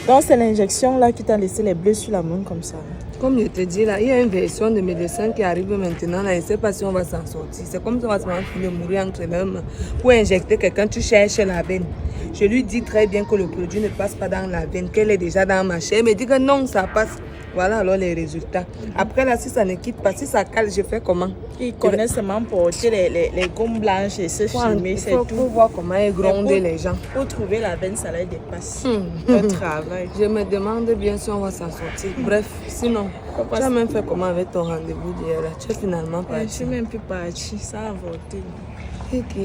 Donc c'est l'injection là qui t'a laissé les bleus sur la main comme ça. Comme je te dis là, il y a une version de médecin qui arrive maintenant là, je ne sais pas si on va s'en sortir. C'est comme si on va se finir de mourir entre les mains. Pour injecter quelqu'un, tu cherches la veine. Je lui dis très bien que le produit ne passe pas dans la veine, qu'elle est déjà dans ma chair. Elle me dit que non, ça passe. Voilà alors les résultats. Après là, si ça ne quitte pas, si ça cale, je fais comment? Ils connaissent seulement porter les gommes blanches et se filmer, c'est tout. Pour voir comment ils gronder les gens. Pour trouver la veine, ça leur dépasse le travail. Je me demande bien si on va s'en sortir. Bref, sinon, tu as même fait comment avec ton rendez-vous d'hier là? Tu es finalement parti? Je suis même plus partie, ça a avorté. Ok.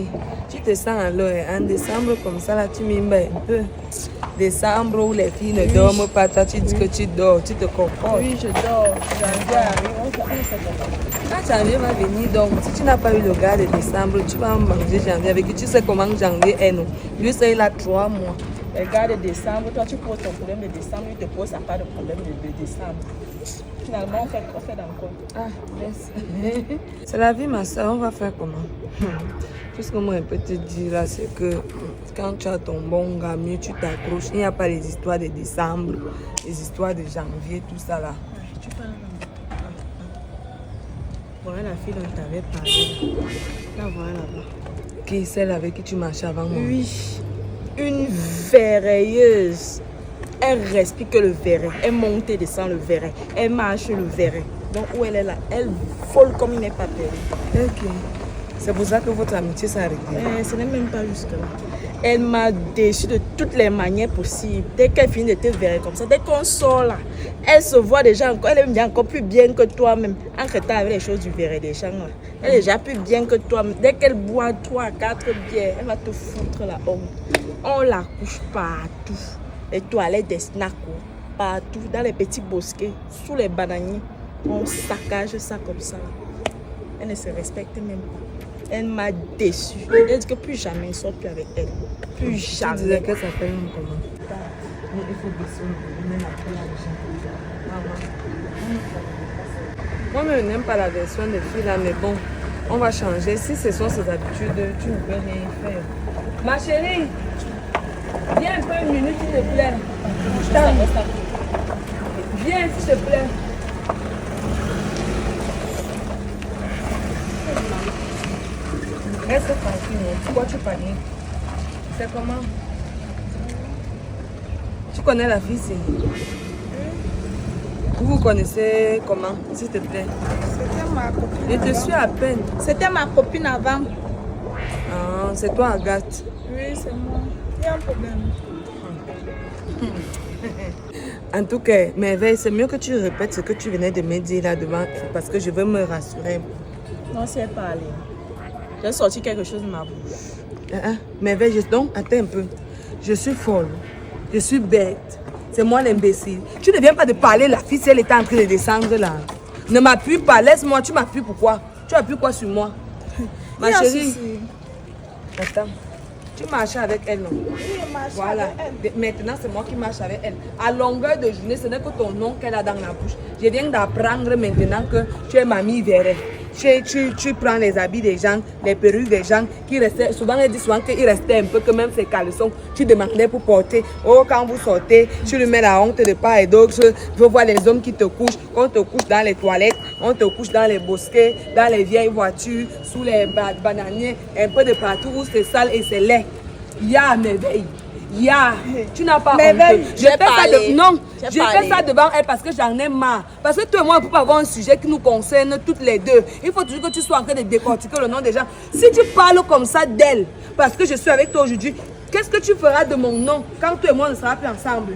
Tu te sens alors en décembre comme ça là, tu m'imbes un peu. Décembre où les filles ne dorment pas, toi tu dis que tu dors, tu te comportes. Oui, je dors. Janvier arrive, quand janvier va venir, donc si tu n'as pas eu le gars de décembre, tu vas manger janvier avec lui. Tu sais comment janvier est, non? Lui, c'est il a 3 mois. Les gars de décembre, toi tu poses ton problème de décembre, il te pose sa part de problème de décembre. Finalement, on fait dans quoi? Ah, merci. C'est la vie, ma soeur, on va faire comment? Tout ce que moi je peux te dire là, c'est que quand tu as ton bon gars, mieux tu t'accroches. Il n'y a pas les histoires de décembre, les histoires de janvier, tout ça là. Tu parles. Voilà la fille dont je t'avais parlé. La voilà là-bas. Qui est celle avec qui tu marchais avant moi? Oui. Une verreilleuse. Elle respire que le verre. Elle monte et descend le verre. Elle marche le verre. Donc où elle est là, elle vole comme il n'est pas perdu. Ok. C'est pour ça que votre amitié s'est arrêtée. Ce n'est même pas jusque là. Elle m'a déçue de toutes les manières possibles. Dès qu'elle finit de te verrer comme ça, dès qu'on sort là, elle se voit déjà encore, elle est déjà encore plus bien que toi-même. En traitant avec les choses du verre des gens là. Elle est déjà plus bien que toi-même. Dès qu'elle boit 3 à 4 bières, elle va te foutre la honte. On la couche partout. Les toilettes des snacks, partout, dans les petits bosquets, sous les bananiers. On saccage ça comme ça. Elle ne se respecte même pas. Elle m'a déçue. Elle dit que plus jamais, il ne sort plus avec elle. Plus jamais. Tu disais qu'elle s'appelle comment? Il faut baisser le volume après l'argent. Moi, je n'aime pas la version de fille là, mais bon, on va changer. Si ce sont ses habitudes, tu ne peux rien faire. Ma chérie, viens un peu une minute, s'il te plaît. Viens, s'il te plaît. Reste tranquille. Pourquoi tu paniques? C'est comment? Tu connais la fille, c'est? Vous vous connaissez comment, s'il te plaît? C'était ma copine. Je te suis à peine. C'était ma copine avant. Ah, c'est toi, Agathe? Oui, c'est moi. Il y a un problème. En tout cas, Merveille, c'est mieux que tu répètes ce que tu venais de me dire là devant, parce que je veux me rassurer. Non, c'est pas allé. J'ai sorti quelque chose de ma bouche. Merveille, donc, attends un peu. Je suis folle. Je suis bête. C'est moi l'imbécile. Tu ne viens pas de parler, la fille, si elle était en train de descendre là. Ne m'appuie pas, laisse-moi. Tu m'appuies pourquoi? Tu appuies quoi sur moi? Ma chérie. Attends. Tu marches avec elle, non? Oui, je marche voilà. avec elle. Maintenant, c'est moi qui marche avec elle. À longueur de journée, ce n'est que ton nom qu'elle a dans la bouche. Je viens d'apprendre maintenant que tu es mamie Verret. Tu prends les habits des gens, les perruques des gens qui restaient. Souvent, elle dit souvent qu'il restait un peu, que même ces caleçons, tu demandais pour porter. Oh, quand vous sortez, tu lui mets la honte de part et d'autre. Je veux voir les hommes qui te couchent. On te couche dans les toilettes, on te couche dans les bosquets, dans les vieilles voitures, sous les bananiers, un peu de partout où c'est sale et c'est laid. Ya, Merveille. Ya, tu n'as pas Merveille, honte. Non, je fais ça devant elle parce que j'en ai marre. Parce que toi et moi, on ne peut pas avoir un sujet qui nous concerne toutes les deux. Il faut toujours que tu sois en train de décortiquer le nom des gens. Si tu parles comme ça d'elle, parce que je suis avec toi aujourd'hui, qu'est-ce que tu feras de mon nom quand toi et moi ne serons plus ensemble?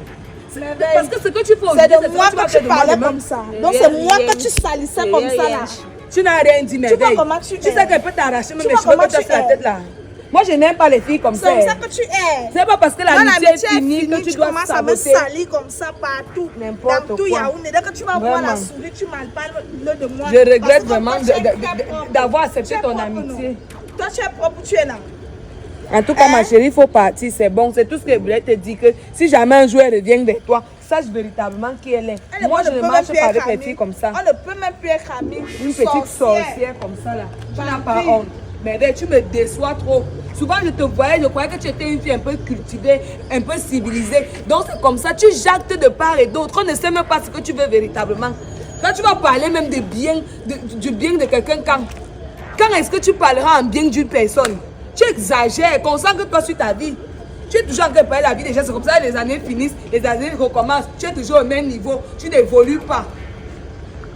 Parce que ce que tu fais aujourd'hui, c'est de moi que tu parlais comme ça. Donc c'est moi que tu salissais comme ça là. Tu n'as rien dit, Merveille. Tu vois comment tu es. Tu sais qu'elle peut t'arracher même les cheveux que tu as sur la tête là. Moi, je n'aime pas les filles comme ça. C'est comme ça que tu es. C'est pas parce que l'amitié est finie que tu dois commences à me salir comme ça partout. N'importe quoi. Dans tout Yaoundé. Dès que tu vas voir la souris, tu m'en parles de moi. Je regrette vraiment d'avoir accepté ton amitié. Toi, tu es propre, tu es là. En tout cas, ma chérie, il faut partir. C'est bon. C'est tout ce que je voulais te dire. Que si jamais un jour elle revient vers toi, sache véritablement qui elle est. Moi, je ne marche pas avec les filles comme ça. On ne peut même plus être amis. Une petite sorcière comme ça là. Tu n'as pas honte. Mais tu me déçois trop. Souvent, je te voyais, je croyais que tu étais une fille un peu cultivée, un peu civilisée. Donc, c'est comme ça, tu jactes de part et d'autre. On ne sait même pas ce que tu veux véritablement. Quand tu vas parler même du bien de quelqu'un, quand est-ce que tu parleras en bien d'une personne? Tu exagères, concentre toi sur ta vie. Tu es toujours en train de parler de la vie des gens, c'est comme ça, les années finissent, les années recommencent. Tu es toujours au même niveau, tu n'évolues pas.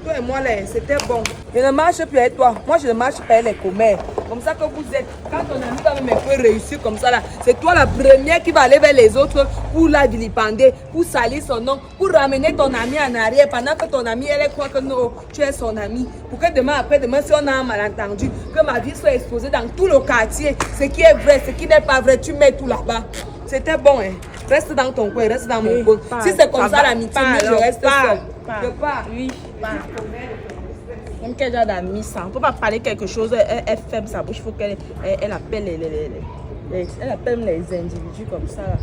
Toi et moi, là, c'était bon. Je ne marche plus avec toi. Moi, je ne marche pas avec les commères. Comme ça que vous êtes. Quand ton ami va même un peu réussir comme ça, là, c'est toi la première qui va aller vers les autres pour la vilipender, pour salir son nom, pour ramener ton ami en arrière pendant que ton ami, elle croit que non, tu es son ami. Pour que demain, après-demain, si on a un malentendu, que ma vie soit exposée dans tout le quartier, ce qui est vrai, ce qui n'est pas vrai, tu mets tout là-bas. C'était bon, hein. Reste dans ton coin, reste dans mon coin. Si c'est comme ça l'amitié, je reste seule. Je pars. Oui, même quel genre d'amis ça. On ne peut pas parler quelque chose, elle ferme sa bouche, il faut qu'elle appelle elle appelle les individus comme ça. Là.